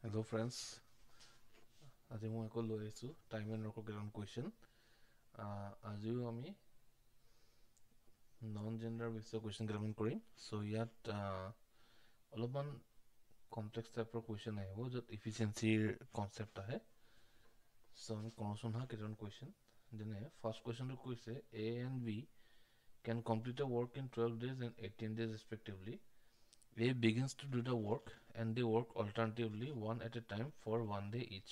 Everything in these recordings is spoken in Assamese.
Hello friends, আজি মই আকৌ লৈ আহিছোঁ টাইম এণ্ড ৱৰ্কৰ কেইটামান কুৱেশ্যন। আজিও আমি নন জেণ্ডাৰ বেছৰ কুৱেশ্যন কেইটামান কৰিম। চ' ইয়াত অলপমান কমপ্লেক্স টাইপৰ কুৱেশ্যন আহিব য'ত ইফিচিয়েঞ্চিৰ কনচেপ্ট আহে। চ' আমি কৰোঁচোন হা কেইটামান কুৱেশ্যন। যেনে ফাৰ্ষ্ট কুৱেশ্যনটো কৈছে A and B can complete a work in 12 days and 18 days respectively. A begins to do the work and they work alternatively one at a time for 1 day each.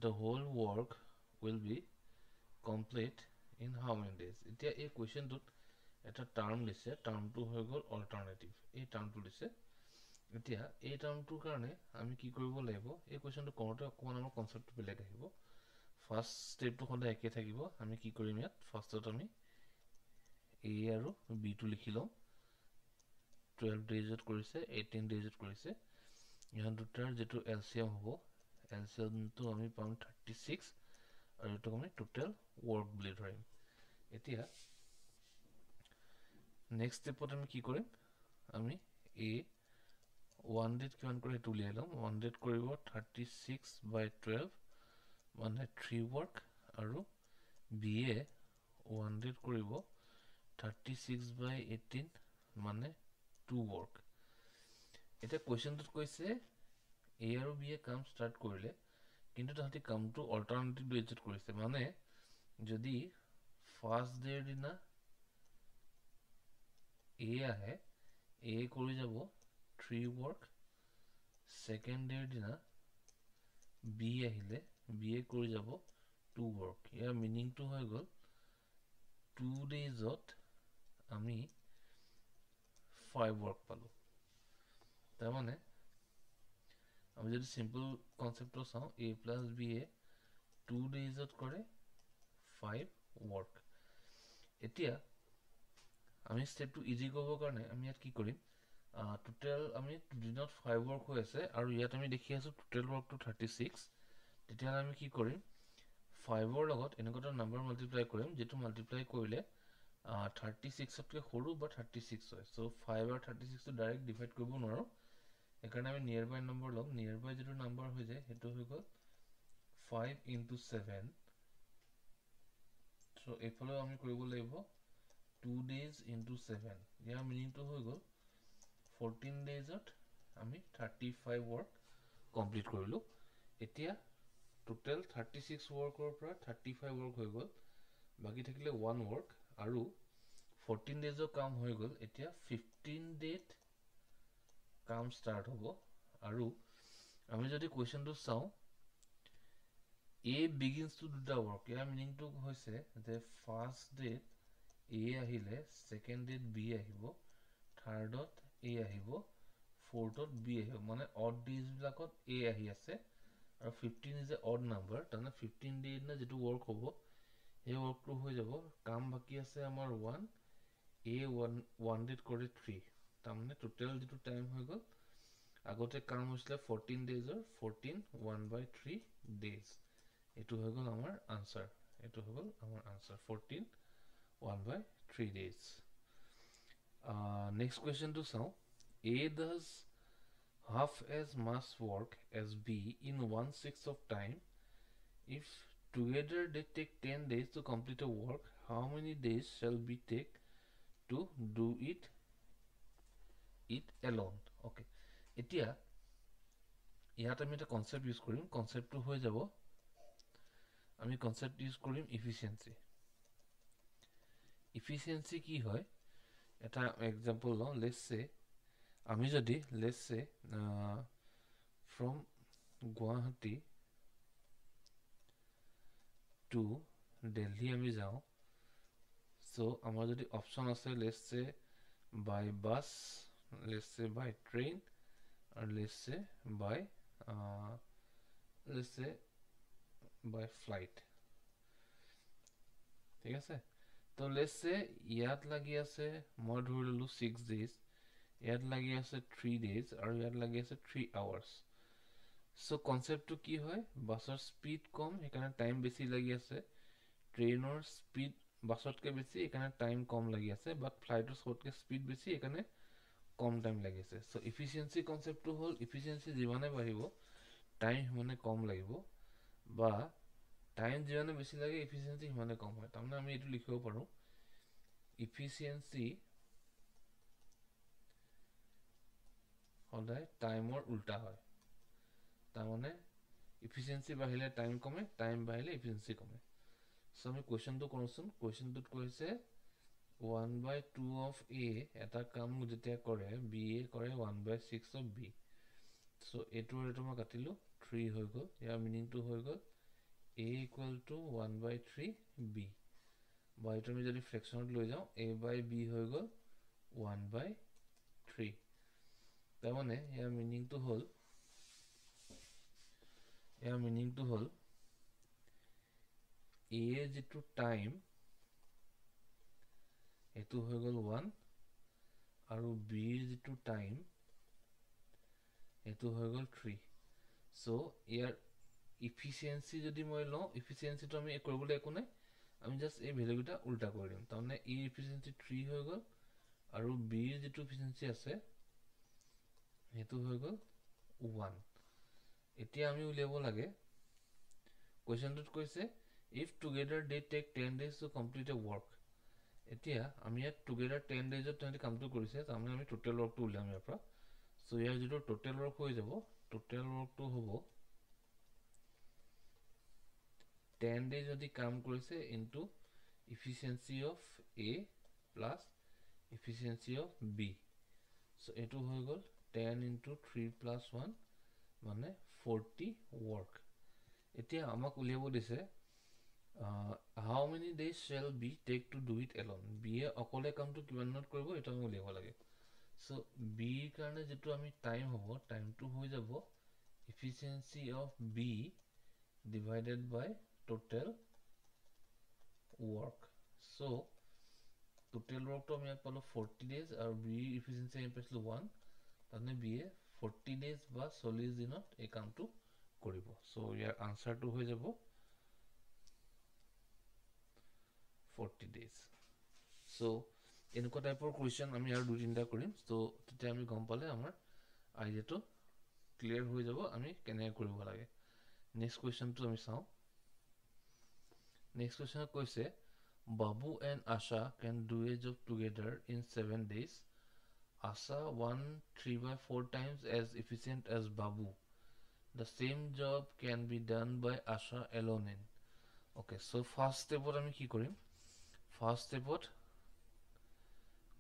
The whole work will be complete in how many days? এতিয়া এই কুৱেশ্যনটোত এটা টাৰ্ম দিছে, টাৰ্মটো হৈ গ'ল অল্টাৰনেটিভ। এই টাৰ্মটো দিছে। এতিয়া এই টাৰ্মটোৰ কাৰণে আমি কি কৰিব লাগিব? এই কুৱেশ্যনটো কৰোঁতে অকণমান আমাৰ কনচেপ্টটো বেলেগ আহিব। ফাৰ্ষ্ট ষ্টেপটো সদায় একে থাকিব। আমি কি কৰিম ইয়াত? ফাৰ্ষ্টত আমি A আৰু Bটো লিখি লওঁ। 12 ডেইজত কৰিছে, 18 ডেইজত কৰিছে। ইহঁত দুটাৰ যিটো এলচিএম হ'ব, এলচিএমটো আমি পাম 36 আৰু এইটোক আমি টোটেল ৱৰ্ক বুলি ধৰিম। এতিয়া নেক্সট ষ্টেপত আমি কি কৰিম? আমি A 1 ডেত কিমান কৰে সেইটো উলিয়াই ল'ম। 1 ডেত কৰিব 36/12 মানে 3 ৱৰ্ক, আৰু B এ 1 ডেত কৰিব 36/18 মানে 2 ৱৰ্ক। এতিয়া কুৱেশ্যনটোত কৈছে A আৰু B এ কাম ষ্টাৰ্ট কৰিলে, কিন্তু তাহাঁতি কামটো অল্টাৰনেটিভ ডেজত কৰিছে। মানে যদি ফাৰ্ষ্ট ডেৰ দিনা A আহে, A কৰি যাব 3 ৱৰ্ক। ছেকেণ্ড ডেৰ দিনা B আহিলে, B এ কৰি যাব 2 ৱৰ্ক। ইয়াৰ মিনিংটো হৈ গ'ল 2 ডেইজত আমি 5 ৱৰ্ক পালোঁ। তাৰমানে আমি যদি চিম্পল কনচেপ্টটো চাওঁ, A প্লাছ B এ 2 ডেইজত কৰে 5 ৱৰ্ক। এতিয়া আমি ষ্টেপটো ইজি কৰিবৰ কাৰণে আমি ইয়াত কি কৰিম? টোটেল আমি দুদিনত 5 ৱৰ্ক হৈ আছে, আৰু ইয়াত আমি দেখি আছোঁ টোটেল ৱৰ্কটো 36। তেতিয়াহ'লে আমি কি কৰিম? 5ৰ লগত এনেকুৱা এটা নাম্বাৰ মাল্টিপ্লাই কৰিম, যিটো মাল্টিপ্লাই কৰিলে 36তকৈ সৰু বা 36 হয়। চ' 5 আৰু 36টো ডাইৰেক্ট ডিভাইড কৰিব নোৱাৰোঁ। সেইকাৰণে আমি নিয়েৰ বাই নম্বৰ ল'ম। নিয়েৰ বাই যিটো নাম্বাৰ হৈ যায় সেইটো হৈ গ'ল 5 × 7। চ' এইফালেও আমি কৰিব লাগিব 2 days × 7। ইয়াৰ মিনিংটো হৈ গ'ল 14 ডেইজত আমি 35 ৱৰ্ক কমপ্লিট কৰিলোঁ। এতিয়া টোটেল 36 ৱৰ্কৰ পৰা 35 ৱৰ্ক হৈ গ'ল, বাকী থাকিলে 1 ৱৰ্ক, আৰু 14 ডেইজৰ কাম হৈ গ'ল। এতিয়া 15 ডেত কাম ষ্টাৰ্ট হ'ব। আৰু আমি যদি কুৱেশ্যনটো চাওঁ, A begins to do the work, ইয়াৰ মিনিংটো হৈছে যে ফাৰ্ষ্ট ডেত A আহিলে, ছেকেণ্ড ডেত B আহিব, থাৰ্ডত A আহিব, ফ'ৰ্থত B আহিব। মানে অড ডেইজবিলাকত A আহি আছে, আৰু 15 ইজ এ অড নাম্বাৰ। তাৰমানে 15 ডেৰ দিনা যিটো ৱৰ্ক হ'ব সেই ৱৰ্কটো হৈ যাব। কাম বাকী আছে আমাৰ 1, A 1 ডেত কৰে 3। তাৰমানে টোটেল যিটো টাইম হৈ গ'ল, আগতে কাম হৈছিলে 14 ডেইজৰ, 14 1/3 ডেইজ। এইটো হৈ গ'ল আমাৰ আনচাৰ। এইটো হৈ গ'ল আমাৰ আনচাৰ 14 1/3 ডেইজ। নেক্সট কুৱেশ্যনটো চাওঁ। A does half as much work as B in 1/6 of time. If together they take 10 days to complete a work, how many days shall B take to do it alone? Okay. এতিয়া ইয়াত আমি এটা কনচেপ্ট ইউজ কৰিম। কনচেপ্টটো হৈ যাব, আমি কনচেপ্ট ইউজ কৰিম ইফিচিয়েঞ্চি। ইফিচিয়েঞ্চি কি হয়? এটা এক্সাম্পল লওঁ। লেটছ চে আমি যদি ফ্ৰম গুৱাহাটী টু দিল্লী আমি যাওঁ। চ' আমাৰ যদি অপশ্যন আছে, লেটছ চে বাই বাছ, লেটছ চে বাই ট্ৰেইন, আৰু লেটছ চে বাই ফ্লাইট। ঠিক আছে? তো লেটছ চে ইয়াত লাগি আছে, মই ধৰি ল'লোঁ 6 days, ইয়াত লাগি আছে 3 days, আৰু ইয়াত লাগি আছে 3 hours। চ' কনচেপ্টটো কি হয়? বাছৰ স্পীড কম, সেইকাৰণে টাইম বেছি লাগি আছে। ট্ৰেইনৰ স্পীড বাছতকৈ বেছি, সেইকাৰণে টাইম কম লাগি আছে। বাট ফ্লাইটৰ চবতকৈ স্পীড বেছি, সেইকাৰণে কম টাইম লাগিছে। চ' ইফিচিয়েঞ্চি কনচেপ্টটো হ'ল, ইফিচিয়েঞ্চি যিমানে বাঢ়িব টাইম সিমানে কম লাগিব বা টাইম যিমানে বেছি লাগে এফিচিয়েঞ্চি সিমানে কম হয় তাৰমানে আমি এইটো লিখিব পাৰোঁ এফিচিয়েঞ্চি সদায় টাইমৰ উল্টা হয় তাৰমানে এফিচিয়েঞ্চি বাঢ়িলে টাইম কমে টাইম বাঢ়িলে এফিচিয়েঞ্চি কমে সো আমি কুৱেশ্যনটো কৰোঁচোন কুৱেশ্যনটোত কৈছে 1/2 of A এটা কাম যেতিয়া কৰে B এ কৰে 1/6 of B সো এইটো আৰু এইটো মই কাটিলোঁ 3 হৈ গ'ল ইয়াৰ মিনিংটো হৈ গ'ল A equal to 1/3 B বা এইটো আমি যদি ফ্ৰেকশ্যনত লৈ যাওঁ A by B হৈ গ'ল 1/3 তাৰমানে ইয়াৰ মিনিংটো হ'ল A যিটো টাইম এইটো হৈ গ'ল 1 আৰু B যিটো টাইম এইটো হৈ গ'ল 3 সো ইয়াৰ ইফিচিয়েঞ্চি যদি মই লওঁ ইফিচিয়েঞ্চিটো আমি কৰিবলৈ একো নাই আমি জাষ্ট এই ভেলুকেইটা উল্টা কৰি দিম তাৰমানে ই ইফিচিয়েঞ্চি 3 হৈ গ'ল আৰু বিৰ যিটো ইফিচিয়েঞ্চি আছে সেইটো হৈ গ'ল 1 এতিয়া আমি উলিয়াব লাগে কুৱেশ্যনটোত কৈছে if together they take 10 days to complete a work এতিয়া আমি ইয়াত together 10 days তেহেঁতি কামটো কৰিছে তাৰমানে আমি টোটেল ৱৰ্কটো উলিয়াম ইয়াৰ পৰা সো ইয়াৰ যিটো টোটেল ৱৰ্ক হৈ যাব টোটেল ৱৰ্কটো হ'ব 10 days যদি কাম কৰিছে into efficiency of A plus efficiency of B so এইটো হৈ গ'ল 10 into 3 plus 1 মানে 40 work এতিয়া আমাক উলিয়াব দিছে how many days shall B take to do it alone B এ অকলে কামটো কিমান দিনত কৰিব এটা আমি উলিয়াব লাগে so B কাৰণে যেটো আমি টাইম হ'ব টাইমটো হৈ যাব efficiency of B divided by total work so total work to আমি ইয়াত পালো 40 days আৰু B efficiency আমি পাইছিলো 1 তাৰমানে B এ 40 days বা 40 দিনত এই কামটো কৰিব so ইয়াৰ আনসাৰটো হৈ যাব 40 days so এনেকুৱা টাইপৰ কুৱেশ্যন আমি আৰু দুই তিনিটা কৰিম so তেতিয়া আমি গম পালে আমাৰ আইডিয়াটো ক্লিয়াৰ হৈ যাব আমি কেনেকৈ কৰিব লাগে নেক্সট কুৱেশ্যনটো আমি চাওঁ নেক্সট কুৱেশ্যনত কৈছে Babu and Asha can do a job together in 7 days. Asha won 3/4 times as efficient as Babu. The same job can be done by Asha alone in. Okay, so first step what আমি কি কৰিম First step what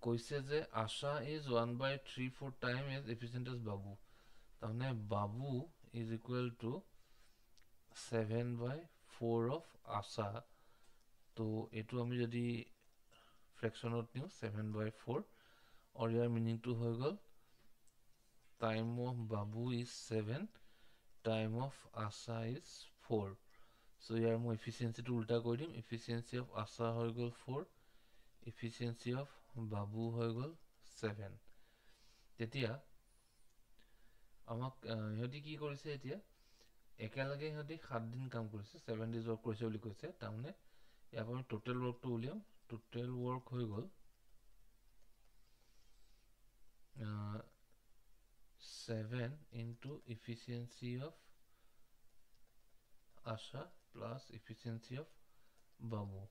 কৈছে যে Asha is 1/3/4 times as efficient as Babu. তাৰমানে Babu is equal to 7/4 of Asha. তো এইটো আমি যদি ফ্ৰেকশ্যনত নিও 7/4 और यार मीनिंग टू হৈ গল time of Babu is 7 time of Asha is 4 so ইয়াৰ মই এফিচিয়েঞ্চিটো উল্টা কৰি দিম এফিচিয়েঞ্চি অফ আশা হৈ গল 4 এফিচিয়েঞ্চি অফ বাবু হৈ গল 7 তেতিয়া আমাক ইহঁতি কি কৰিছে এতিয়া একেলগে ইহঁতি 7 দিন কাম কৰিছে 7 ডেজ ৱৰ্ক কৰিছে বুলি কৈছে তাৰমানে ইয়াৰ পৰা টোটেল ৱৰ্কটো উলিয়াম টোটেল ৱৰ্ক হৈ গল 7 into efficiency of Asha plus efficiency of Babu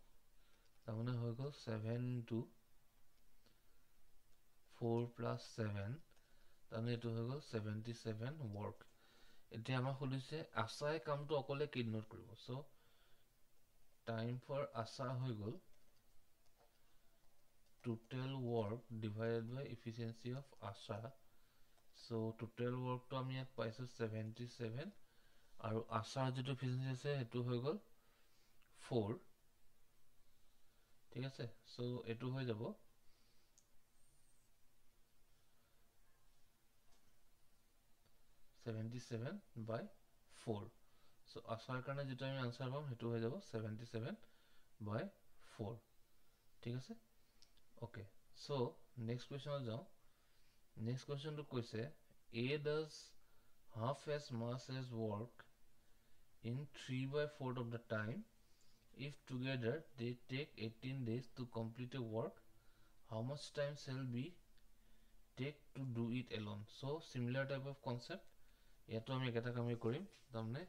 তাৰমানে হৈ গল 7 into 4 plus 7 তাৰমানে এইটো হৈ গল 77 work এতিয়া আমাক খুলিছে আশাই কামটো অকলে কেইদিনত কৰিব সো টাইম ফৰ আশা হৈ গল total work divided by efficiency of Asha so total work to আমি ইয়াত পাইছো 77 আৰু আশাৰ যেটো efficiency আছে হেতু হৈ গল 4 ঠিক আছে সো এটো হৈ যাব 77/4 সো আশাৰ কাৰণে যেটো আমি আনসাৰ পাম হেতু হৈ যাব 77/4 ঠিক আছে ওকে সো নেক্সট কোৱেশ্চনত যাও নেক্সট কোৱেশ্চনটো কৈছে A does half as much as work in 3/4 of the time if together they take 18 days to complete a work how much time shall be take to do it alone so similar type of concept ইয়াতো আমি একেটা কামেই কৰিম তাৰমানে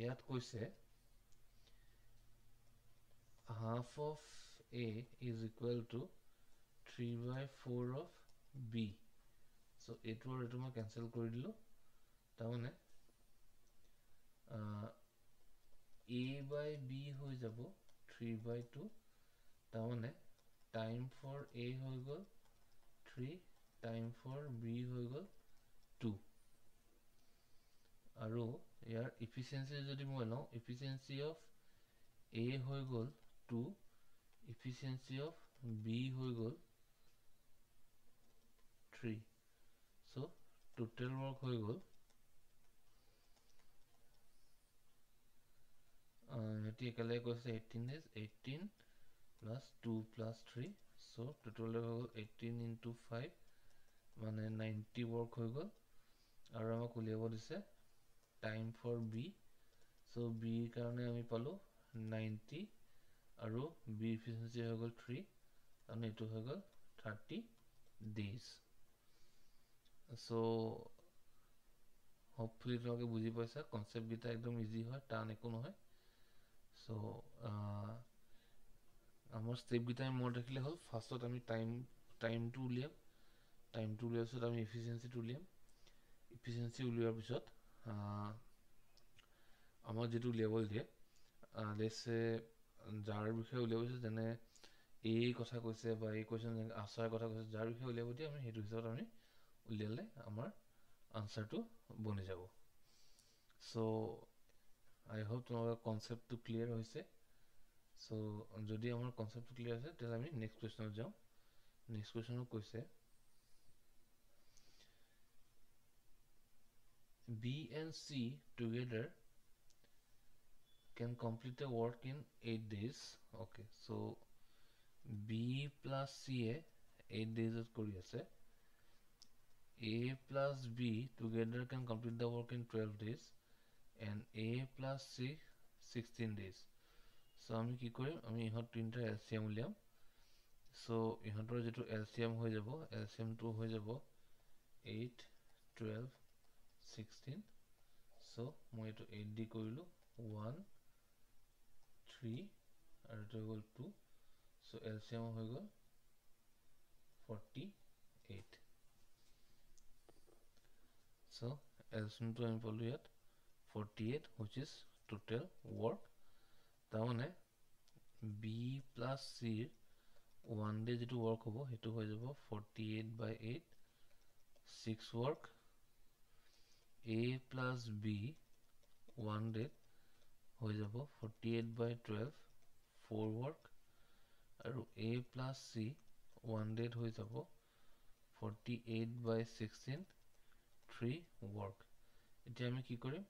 ইয়াত কৈছে half of A is equal to 3/4 of B. So এইটো আৰু এইটো মই কেনসেল কৰি দিলো তাৰমানে A by B হৈ যাব 3/2 তাৰমানে time for A হৈ গ'ল 3 time for B হৈ গ'ল 2 আৰু ইয়াৰ efficiency যদি মই লওঁ efficiency of A হৈ গ'ল 2 efficiency of B হৈ গ'ল 3 so total work হৈ গ'ল এটি একেলগে কৈছে 18 days 18 plus 2 plus 3 so total হৈ গ'ল 18 into 5 মানে 90 work হৈ গ'ল আৰু আমাক উলিয়াব দিছে time for B so B কাৰণে আমি পালো 90 আৰু B efficiency হৈ গ'ল 3 আৰু এটো হৈ গ'ল 30 days so hopefully তোমালোকে বুজি পাইছা কনসেপ্ট গিটা একদম ইজি হয় টান একো নহয় so আমাৰ স্টেপ গিটা মনত ৰাখিলে হ'ল ফাৰ্স্টত আমি টাইমটো উলিয়াম টাইমটো উলিয়াৰ পিছত আমি এফিচিয়েন্সিটো উলিয়াম এফিচিয়েন্সি উলিয়াৰ পিছত আমাক যেটো লেভেল দিয়ে লেটস যাৰ বিষয়ে উলিয়াব যেনে এই কথা কৈছে বা এই কোৱেশ্চন আনসাৰ কথা কৈছে যাৰ বিষয়ে উলিয়াব দিয়ে আমি হেতু হিচাপত আমি উলিয়ালে আমাৰ আনসাৰটো বনি যাব সো আই হোপ তোমালোকৰ কনসেপ্টটো ক্লিয়াৰ হৈছে সো যদি আমাৰ কনসেপ্টটো ক্লিয়াৰ আছে তেতিয়াহ'লে আমি নেক্সট কোৱেশ্চনত যাওঁ নেক্সট কোৱেশ্চনত কৈছে B and C together can complete the work in 8 days okay so B plus C 8 days কৰি আছে A plus B together can complete the work in 12 days and A plus C 16 days so আমি কি কৰিম আমি ইহত তিনটা LCM উলিয়াম so ইহতৰ যেটো LCM হৈ যাব LCM টো হৈ যাব 8 12 16 so মই এটো 8 দি কৰিলো 1 3 আৰু এটো হ'ল 2 so LCM হৈ গ'ল 48 so LCM টো আমি পালো ইয়াত 48 which is total work তাৰমানে B plus C one day যেটো work হ'ব হেতু হৈ যাব 48/8 6 work A plus B one day হৈ যাব 48/12 4 work আৰু A plus C one day হৈ যাব 48/16 3 work এতিয়া আমি কি কৰিম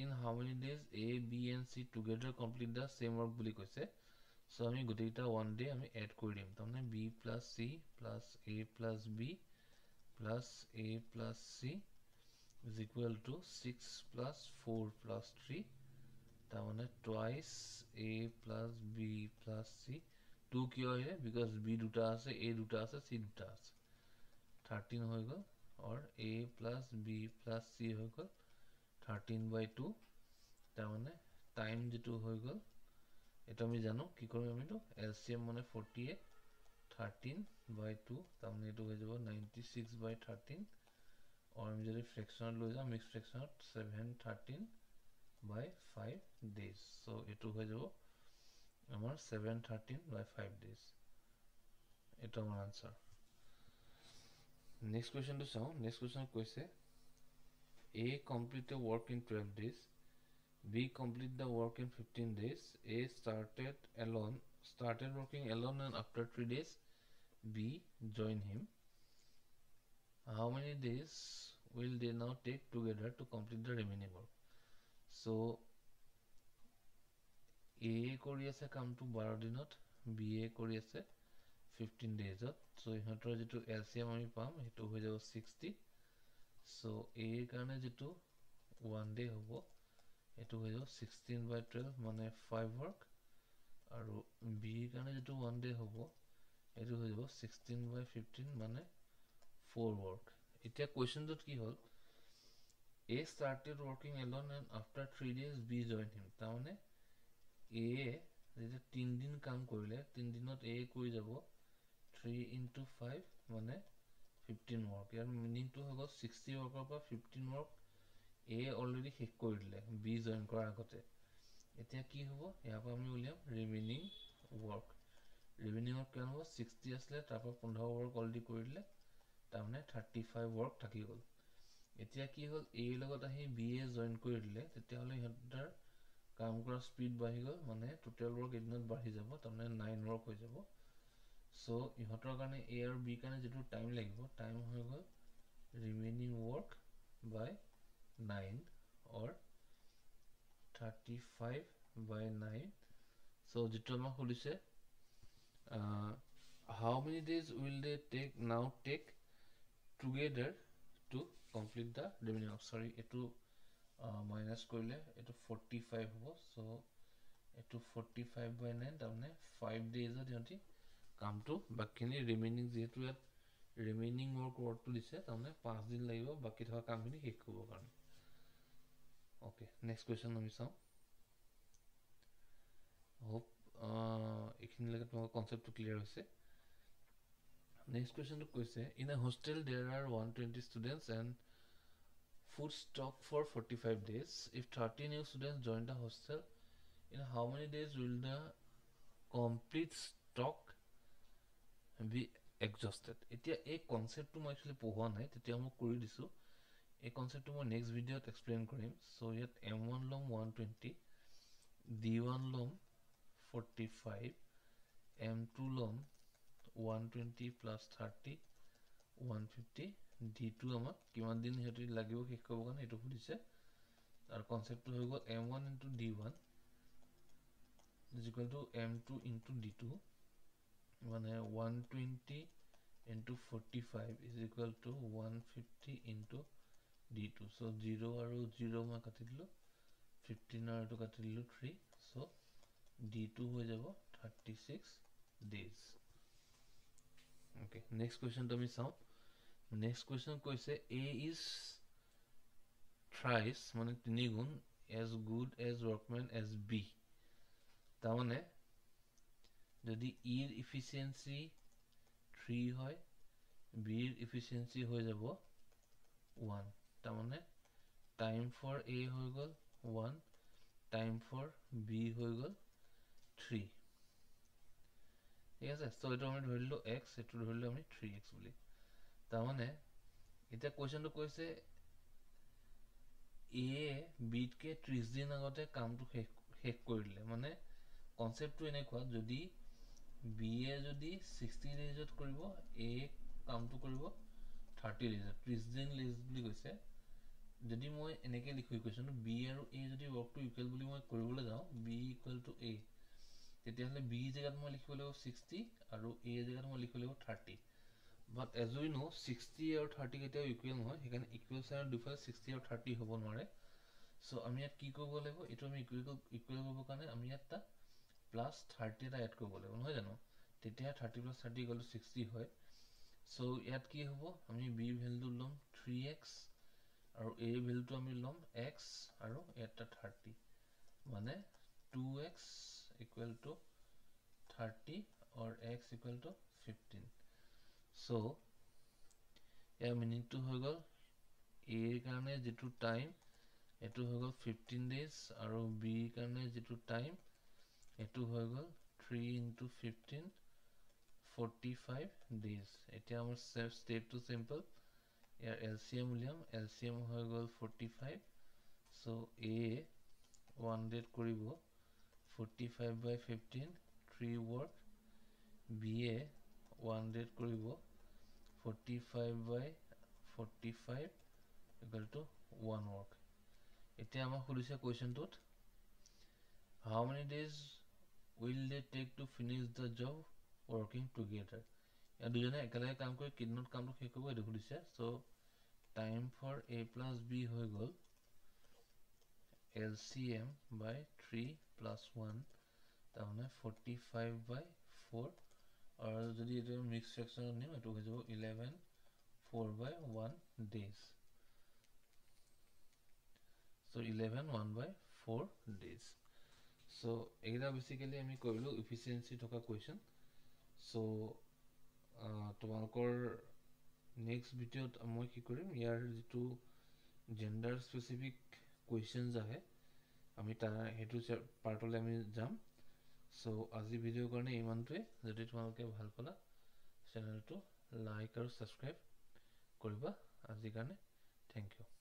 in how many days A B and C together complete the same work বুলি কৈছে so আমি গোটেইটা one day আমি add কৰি দিম তাৰমানে B plus C plus A plus B plus A plus C is equal to 6 plus 4 plus 3 তাৰমানে twice A plus B plus C 2 কিয় আহিলে because B দুটা আছে A দুটা আছে C দুটা আছে 13 হৈ গ'ল or A plus B plus C হৈ গ'ল 13/2 তাৰমানে টাইম যেটো হৈ গ'ল এটা আমি জানো কি কৰিম আমি তো LCM মানে 48 13/2 তাৰমানে এটো হৈ যাব 96/13 or আমি যদি ফ্ৰেকশনত লৈ যাম মিক্স ফ্ৰেকশনত 713/5 days so এটো হৈ যাব আমাৰ 713/5 days এটা আমাৰ আনসাৰ নেক্সট কোৱেশ্চনটো চাও নেক্সট কোৱেশ্চন কৈছে A complete the work in 12 days B complete the work in 15 days A started working alone and after 3 days B joined him how many days will they now take together to complete the remaining work so A কৰি আছে কামটো 12 দিনত B কৰি আছে 15 days so ইহতৰ যেটো LCM আমি পাম হেতু হৈ যাব 60 so A কাৰণে যেটো one day হ'ব এটো হৈ যাব 16/12 মানে 5 work আৰু B কাৰণে যেটো one day হ'ব এটো হৈ যাব 16/15 মানে 4 work এতিয়া কোৱেশ্চনটোত কি হ'ল A started working alone and after 3 days B joined him. তাৰমানে A যেতিয়া 3 দিন কাম কৰিলে 3 দিনত A কৰি যাব 3 into 5 মানে 15 work. ইয়াৰ মিনিংটো হৈ গ'ল 60 workৰ পৰা 15 work A অলৰেডি শেষ কৰি দিলে B জইন কৰাৰ আগতে. এতিয়া কি হ'ব ইয়াৰ পৰা আমি উলিয়াম ৰিমেইনিং work. ৰিমেইনিং work কিমান হ'ব 60 আছিলে তাৰ পৰা 15 work অলৰেডি কৰি দিলে তাৰমানে 35 work থাকি গ'ল. এতিয়া কি হ'ল A লগত আহি B এ জইন কৰি দিলে তেতিয়াহ'লে ইহঁতৰ কাম কৰা স্পীড বাঢ়ি গ'ল মানে টোটেল work এদিনত বাঢ়ি যাব তাৰমানে 9 work হৈ যাব. সো ইহঁতৰ কাৰণে A আৰু B কাৰণে যেটো টাইম লাগিব টাইম হৈ গ'ল remaining work by 9 or 35 by 9. So যেটো আমাক খুলিছে how many days will they take together to complete the remaining work. Sorry eto minus কৰিলে এটো 45 হ'ব. So এটো 45 by 9 তাৰমানে 5 days ইহঁতি কামটো বাকিনি ৰিমেইনিং যেহেতু ইয়াত ৰিমেইনিং workটো দিছে তাৰমানে 5 দিন লাগিব বাকি থকা কামখিনি শেষ কৰিব কাৰণে. ওকে নেক্সট কোৱেশ্চন আমি চাওঁ. হোপ এখিনিলৈকে তোমালোকৰ কনসেপ্টটো ক্লিয়াৰ হৈছে. Next question to question. In a hostel there are 120 students and food stock for 45 days. If 30 new students join the hostel, in how many days will the complete stock be exhausted? Etia a concept to actually poha nai tetia mo kori disu. A concept to mo next video explain korim. So yet M1 lom 120, D1 lom 45, M2 lom 120 plus 30 150 D2 আমাক কিমান দিন হেতু লাগিব শেষ কৰিব কাৰণে এটো খুলিছে তাৰ কনসেপ্টটো হৈ গ'ল M1 into D1 is equal to M2 into D2 মানে 120 into 45 is equal to 150 into D2. So 0 আৰু 0 মই কাটি দিলো 15 আৰু এটো কাটি দিলো 3. So D2 হৈ যাব 36 days. Okay, next question to me saw. Next question কৈছে A is thrice মানে 3 গুণ as good as workman as B. তাৰমানে যদি E এৰ efficiency 3 হয় B এৰ efficiency হৈ যাব 1. তাৰমানে time for A হৈ গ'ল 1, time for B হৈ গ'ল 3. ঠিক আছে সো এটো আমি ধৰিলো x এটো ধৰিলো আমি 3x বুলি. তাৰমানে এটা কোৱেশ্চনটো কৈছে A B কে 30 দিন আগতে কামটো শেষ কৰি দিলে মানে কনসেপ্টটো এনেকুৱা যদি B এ যদি 60 ডেজত কৰিব A কামটো কৰিব 30 ডেজত 30 দিন লেজ বুলি কৈছে. যদি মই এনেকে লিখি কৈছো B আৰু A যদি ওয়াৰ্কটো ইকুয়াল বুলি মই কৰিবলৈ যাও B equal to A তেতিয়াহলে B জায়গাত মই লিখিব লাগিব 60 আৰু A জায়গাত মই লিখিব লাগিব 30. But as we know 60 আৰু 30 কেতিয়াও ইকুয়াল নহয় হেকানে ইকুয়াল সাইন দুফালে 60 আৰু 30 হ'ব নোৱাৰে. সো আমি ইয়াত কি কৰিব লাগিব এটো আমি ইকুয়াল কৰিব কাৰণে আমি ইয়াত প্লাস 30 এটা এড কৰিব লাগিব নহয় জানো তেতিয়া 30 plus 30 equal to 60 হয়. সো ইয়াত কি হ'ব আমি B ভ্যালুটো লম 3x আৰু A ভ্যালুটো আমি লম x আৰু এটা 30 মানে 2x equal to 30 or x equal to 15. So yeah meaning to হৈ গ'ল A কাৰণে যেটো টাইম এটো হৈ গ'ল 15 days আৰু B কাৰণে যেটো টাইম এটো হৈ গ'ল 3 into 15 45 days. এতিয়া আমাৰ step to simple year LCM উলিয়াম LCM হৈ গ'ল 45. So A 1 date কৰিব 45 by 15 3 work B A 1 date কৰিব 45 by 45 equal to 1 work. এতিয়া আমাৰ খুলিছে কোৱেশ্চনটোত how many days will they take to finish the job working together. या দুজনে একেলগে কাম কৰি কিদিনত কামটো শেষ কৰিব এটো খুলিছে. So time for A plus B হৈ গ'ল LCM by 3 plus 1 তাৰমানে 45 by 4 আৰু যদি এটো মিক্স ফ্ৰেকশন নিও এটো হৈ যাব 11 4 by 1 days. So 11 1/4 days. So এইটা বেসিক্যালি আমি কৰিলো efficiency থকা question. So তোমালোকৰ নেক্সট ভিডিঅ'ত মই কি কৰিম ইয়াৰ যেটো জেন্ডাৰ স্পেসিফিক questions আহে আমি তাৰ হেতু পাৰ্টলৈ আমি যাম সো আজি ভিডিঅ'ৰ কাৰণে ইমানটোৱে যদি তোমালোকে ভাল পালা চেনেলটো লাইক আৰু সাবস্ক্ৰাইব কৰিবা আজিৰ কাৰণে থ্যাংক ইউ